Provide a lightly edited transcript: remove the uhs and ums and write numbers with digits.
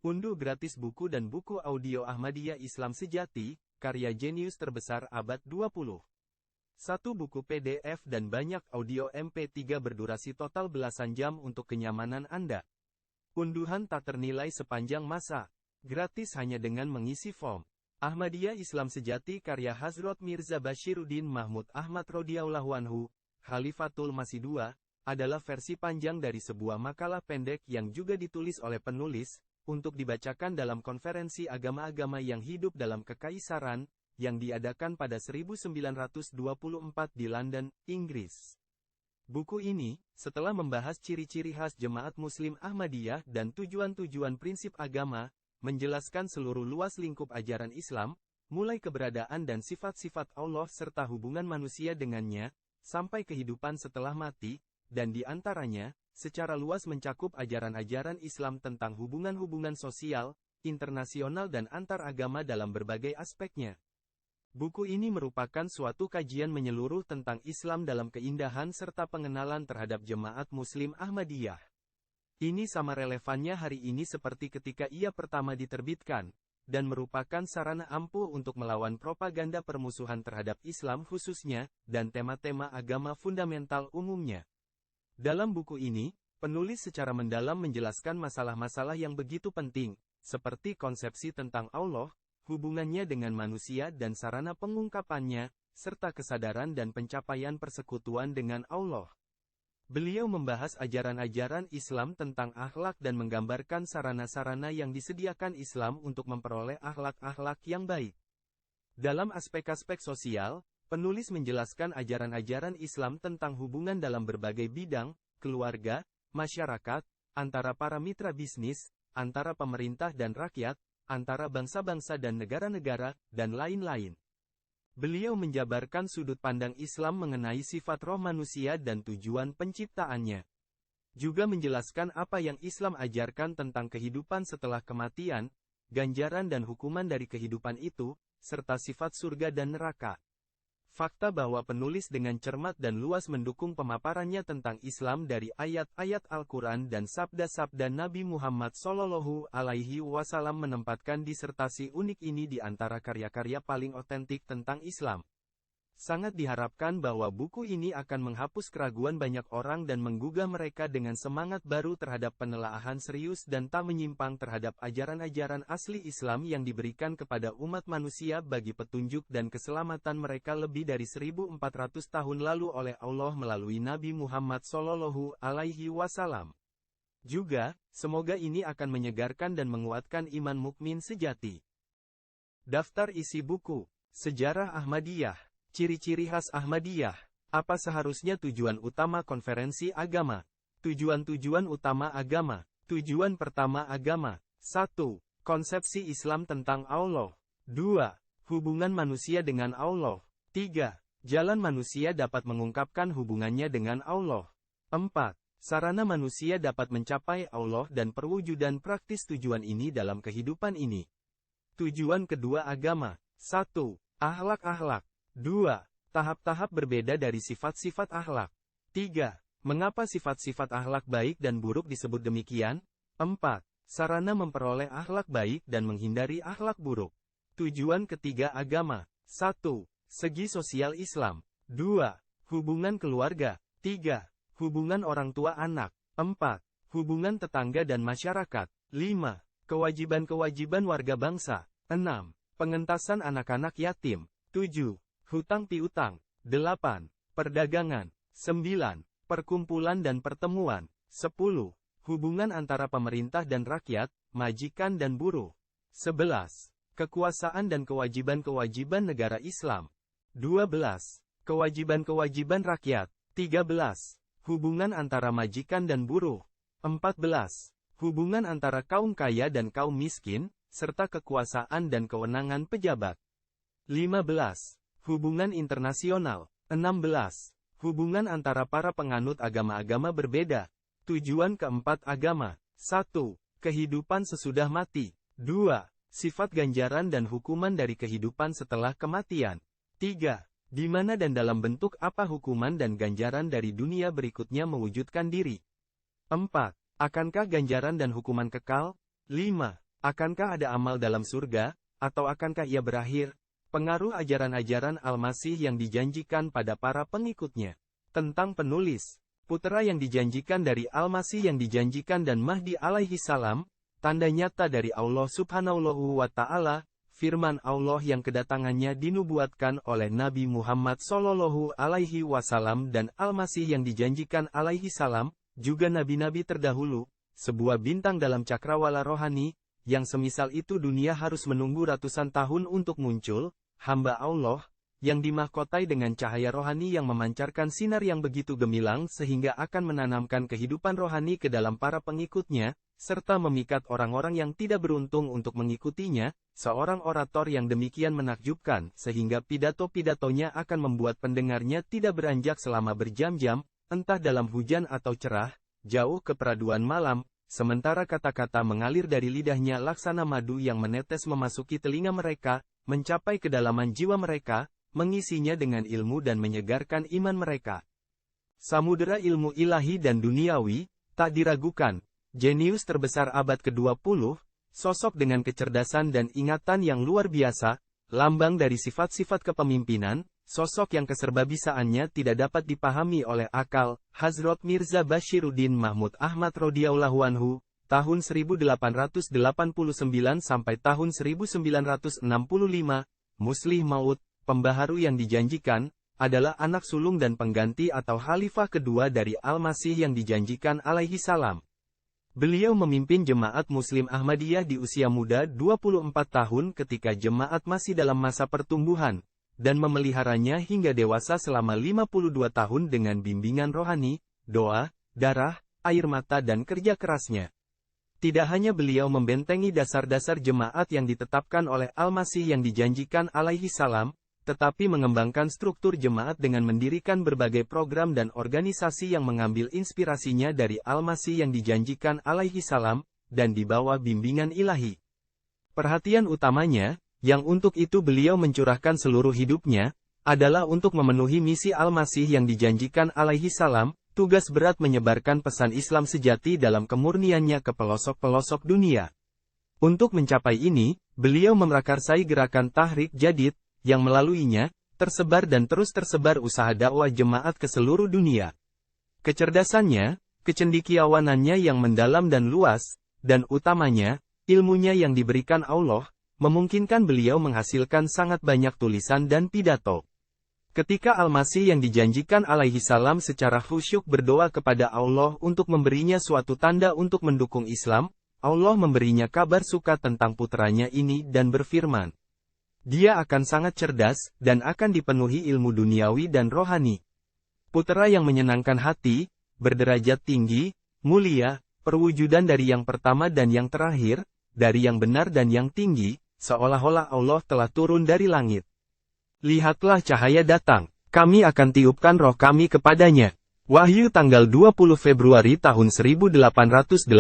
Unduh gratis buku dan buku audio Ahmadiyah Islam Sejati, karya jenius terbesar abad 20. Satu buku PDF dan banyak audio MP3 berdurasi total belasan jam untuk kenyamanan Anda. Unduhan tak ternilai sepanjang masa. Gratis hanya dengan mengisi form. Ahmadiyah Islam Sejati karya Hazrat Mirza Bashiruddin Mahmud Ahmad radhiyallahu anhu, Khalifatul Masih II, adalah versi panjang dari sebuah makalah pendek yang juga ditulis oleh penulis, untuk dibacakan dalam konferensi agama-agama yang hidup dalam kekaisaran, yang diadakan pada 1924 di London, Inggris. Buku ini, setelah membahas ciri-ciri khas jemaat Muslim Ahmadiyah dan tujuan-tujuan prinsip agama, menjelaskan seluruh luas lingkup ajaran Islam, mulai keberadaan dan sifat-sifat Allah serta hubungan manusia dengannya, sampai kehidupan setelah mati, dan di antaranya, secara luas mencakup ajaran-ajaran Islam tentang hubungan-hubungan sosial, internasional dan antar agama dalam berbagai aspeknya. Buku ini merupakan suatu kajian menyeluruh tentang Islam dalam keindahan serta pengenalan terhadap jemaat Muslim Ahmadiyah. Ini sama relevannya hari ini seperti ketika ia pertama diterbitkan, dan merupakan sarana ampuh untuk melawan propaganda permusuhan terhadap Islam khususnya, dan tema-tema agama fundamental umumnya. Dalam buku ini, penulis secara mendalam menjelaskan masalah-masalah yang begitu penting, seperti konsepsi tentang Allah, hubungannya dengan manusia dan sarana pengungkapannya, serta kesadaran dan pencapaian persekutuan dengan Allah. Beliau membahas ajaran-ajaran Islam tentang akhlak dan menggambarkan sarana-sarana yang disediakan Islam untuk memperoleh akhlak-akhlak yang baik. Dalam aspek-aspek sosial, penulis menjelaskan ajaran-ajaran Islam tentang hubungan dalam berbagai bidang, keluarga, masyarakat, antara para mitra bisnis, antara pemerintah dan rakyat, antara bangsa-bangsa dan negara-negara, dan lain-lain. Beliau menjabarkan sudut pandang Islam mengenai sifat roh manusia dan tujuan penciptaannya. Juga menjelaskan apa yang Islam ajarkan tentang kehidupan setelah kematian, ganjaran dan hukuman dari kehidupan itu, serta sifat surga dan neraka. Fakta bahwa penulis dengan cermat dan luas mendukung pemaparannya tentang Islam dari ayat-ayat Al-Quran dan sabda-sabda Nabi Muhammad SAW menempatkan disertasi unik ini di antara karya-karya paling otentik tentang Islam. Sangat diharapkan bahwa buku ini akan menghapus keraguan banyak orang dan menggugah mereka dengan semangat baru terhadap penelaahan serius dan tak menyimpang terhadap ajaran-ajaran asli Islam yang diberikan kepada umat manusia bagi petunjuk dan keselamatan mereka lebih dari 1400 tahun lalu oleh Allah melalui Nabi Muhammad SAW. Juga, semoga ini akan menyegarkan dan menguatkan iman mukmin sejati. Daftar isi buku, Sejarah Ahmadiyah. Ciri-ciri khas Ahmadiyah. Apa seharusnya tujuan utama konferensi agama? Tujuan-tujuan utama agama. Tujuan pertama agama. 1. Konsepsi Islam tentang Allah. 2. Hubungan manusia dengan Allah. 3. Jalan manusia dapat mengungkapkan hubungannya dengan Allah. 4. Sarana manusia dapat mencapai Allah dan perwujudan praktis tujuan ini dalam kehidupan ini. Tujuan kedua agama. 1. Akhlak-akhlak. 2. Tahap-tahap berbeda dari sifat-sifat akhlak. 3. Mengapa sifat-sifat akhlak baik dan buruk disebut demikian? 4. Sarana memperoleh akhlak baik dan menghindari akhlak buruk. Tujuan ketiga agama. 1. Segi sosial Islam. 2. Hubungan keluarga. 3. Hubungan orang tua anak. 4. Hubungan tetangga dan masyarakat. 5. Kewajiban-kewajiban warga bangsa. 6. Pengentasan anak-anak yatim. 7. Hutang piutang. 8. Perdagangan. 9. Perkumpulan dan pertemuan. 10. Hubungan antara pemerintah dan rakyat, majikan dan buruh. 11. Kekuasaan dan kewajiban-kewajiban negara Islam. 12. Kewajiban-kewajiban rakyat. 13. Hubungan antara majikan dan buruh. 14. Hubungan antara kaum kaya dan kaum miskin, serta kekuasaan dan kewenangan pejabat. 15. Hubungan internasional. 16. Hubungan antara para penganut agama-agama berbeda. Tujuan keempat agama. 1. Kehidupan sesudah mati. 2. Sifat ganjaran dan hukuman dari kehidupan setelah kematian. 3. Di mana dan dalam bentuk apa hukuman dan ganjaran dari dunia berikutnya mewujudkan diri. 4. Akankah ganjaran dan hukuman kekal? 5. Akankah ada amal dalam surga, atau akankah ia berakhir? Pengaruh ajaran-ajaran Al-Masih yang dijanjikan pada para pengikutnya. Tentang penulis, putera yang dijanjikan dari Al-Masih yang dijanjikan dan Mahdi alaihi salam, tanda nyata dari Allah subhanahu wa ta'ala, firman Allah yang kedatangannya dinubuatkan oleh Nabi Muhammad sallallahu alaihi wasallam dan Al-Masih yang dijanjikan alaihi salam, juga nabi-nabi terdahulu, sebuah bintang dalam cakrawala rohani, yang semisal itu dunia harus menunggu ratusan tahun untuk muncul, hamba Allah, yang dimahkotai dengan cahaya rohani yang memancarkan sinar yang begitu gemilang sehingga akan menanamkan kehidupan rohani ke dalam para pengikutnya, serta memikat orang-orang yang tidak beruntung untuk mengikutinya, seorang orator yang demikian menakjubkan sehingga pidato-pidatonya akan membuat pendengarnya tidak beranjak selama berjam-jam, entah dalam hujan atau cerah, jauh ke peraduan malam, sementara kata-kata mengalir dari lidahnya laksana madu yang menetes memasuki telinga mereka, mencapai kedalaman jiwa mereka, mengisinya dengan ilmu dan menyegarkan iman mereka. Samudera ilmu ilahi dan duniawi, tak diragukan, jenius terbesar abad ke-20, sosok dengan kecerdasan dan ingatan yang luar biasa, lambang dari sifat-sifat kepemimpinan, sosok yang keserbabisaannya tidak dapat dipahami oleh akal, Hazrat Mirza Bashiruddin Mahmud Ahmad radhiyallahu anhu, tahun 1889 sampai tahun 1965, Muslih Maud, pembaharu yang dijanjikan, adalah anak sulung dan pengganti atau khalifah kedua dari Al-Masih yang dijanjikan alaihi salam. Beliau memimpin jemaat Muslim Ahmadiyah di usia muda 24 tahun ketika jemaat masih dalam masa pertumbuhan, dan memeliharanya hingga dewasa selama 52 tahun dengan bimbingan rohani, doa, darah, air mata dan kerja kerasnya. Tidak hanya beliau membentengi dasar-dasar jemaat yang ditetapkan oleh Al-Masih yang dijanjikan alaihi salam, tetapi mengembangkan struktur jemaat dengan mendirikan berbagai program dan organisasi yang mengambil inspirasinya dari Al-Masih yang dijanjikan alaihi salam, dan di bawah bimbingan ilahi. Perhatian utamanya, yang untuk itu beliau mencurahkan seluruh hidupnya, adalah untuk memenuhi misi Al-Masih yang dijanjikan alaihi salam, tugas berat menyebarkan pesan Islam sejati dalam kemurniannya ke pelosok-pelosok dunia. Untuk mencapai ini, beliau memrakarsai gerakan Tahrik Jadid, yang melaluinya, tersebar dan terus tersebar usaha dakwah jemaat ke seluruh dunia. Kecerdasannya, kecendikiawanannya yang mendalam dan luas, dan utamanya, ilmunya yang diberikan Allah, memungkinkan beliau menghasilkan sangat banyak tulisan dan pidato. Ketika Al-Masih yang dijanjikan alaihi salam secara khusyuk berdoa kepada Allah untuk memberinya suatu tanda untuk mendukung Islam, Allah memberinya kabar suka tentang putranya ini dan berfirman, dia akan sangat cerdas, dan akan dipenuhi ilmu duniawi dan rohani. Putera yang menyenangkan hati, berderajat tinggi, mulia, perwujudan dari yang pertama dan yang terakhir, dari yang benar dan yang tinggi, seolah-olah Allah telah turun dari langit. Lihatlah cahaya datang, kami akan tiupkan roh kami kepadanya. Wahyu tanggal 20 Februari tahun 1886.